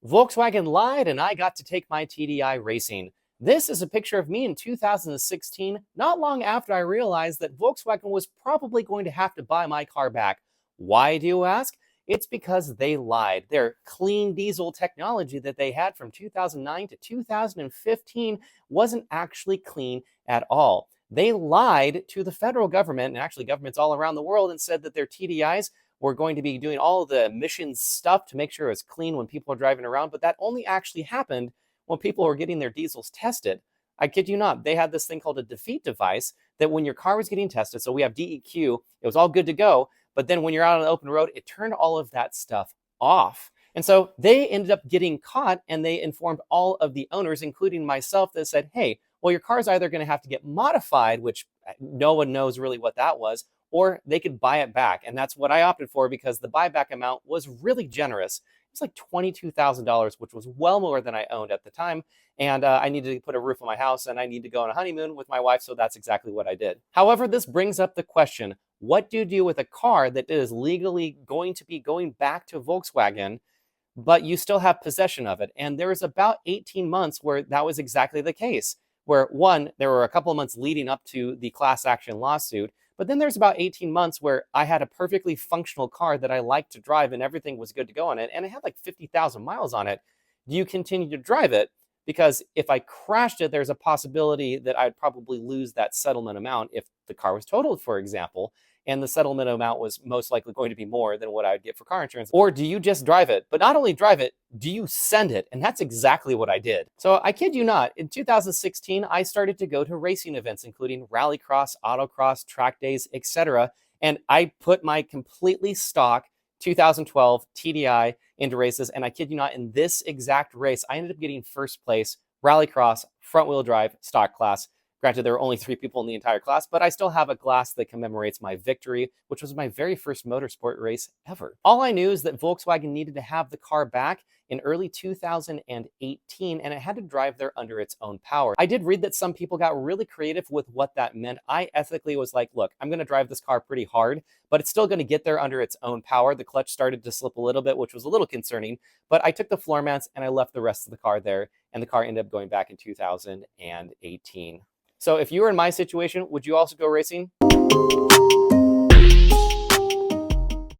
Volkswagen Lied and I got to take my TDI racing. This is a picture of me in 2016, not long after I realized that Volkswagen was probably going to have to buy my car back. Why, do you ask? It's because they lied. Their clean diesel technology that they had from 2009 to 2015 wasn't actually clean at all. They lied to the federal government and actually governments all around the world and said that their TDIs we're going to be doing all the emissions stuff to make sure it's clean when people are driving around, but that only actually happened when people were getting their diesels tested. I kid you not, they had this thing called a defeat device that when your car was getting tested, so we have DEQ, it was all good to go, but then when you're out on the open road, it turned all of that stuff off. And so they ended up getting caught and they informed all of the owners, including myself, that said, hey, well, your car's either going to have to get modified, which no one knows really what that was, or they could buy it back. And that's what I opted for because the buyback amount was really generous. It was like $22,000, which was well more than I owned at the time. And I needed to put a roof on my house and I need to go on a honeymoon with my wife. So that's exactly what I did. However, this brings up the question, what do you do with a car that is legally going to be going back to Volkswagen, but you still have possession of it? And there was about 18 months where that was exactly the case, where one, there were a couple of months leading up to the class action lawsuit, but then there's about 18 months where I had a perfectly functional car that I liked to drive and everything was good to go on it. And it had like 50,000 miles on it. Do you continue to drive it? Because if I crashed it, there's a possibility that I'd probably lose that settlement amount if the car was totaled, for example. And the settlement amount was most likely going to be more than what I would get for car insurance. Or do you just drive it? But not only drive it, do you send it? And that's exactly what I did. So I kid you not, in 2016, I started to go to racing events, including rallycross, autocross, track days, etc. And I put my completely stock 2012 TDI into races. And I kid you not, in this exact race, I ended up getting first place, rallycross, front wheel drive, stock class. Granted, there were only 3 people in the entire class, but I still have a glass that commemorates my victory, which was my very first motorsport race ever. All I knew is that Volkswagen needed to have the car back in early 2018, and it had to drive there under its own power. I did read that some people got really creative with what that meant. I ethically was like, look, I'm going to drive this car pretty hard, but it's still going to get there under its own power. The clutch started to slip a little bit, which was a little concerning, but I took the floor mats and I left the rest of the car there, and the car ended up going back in 2018. So if you were in my situation, would you also go racing?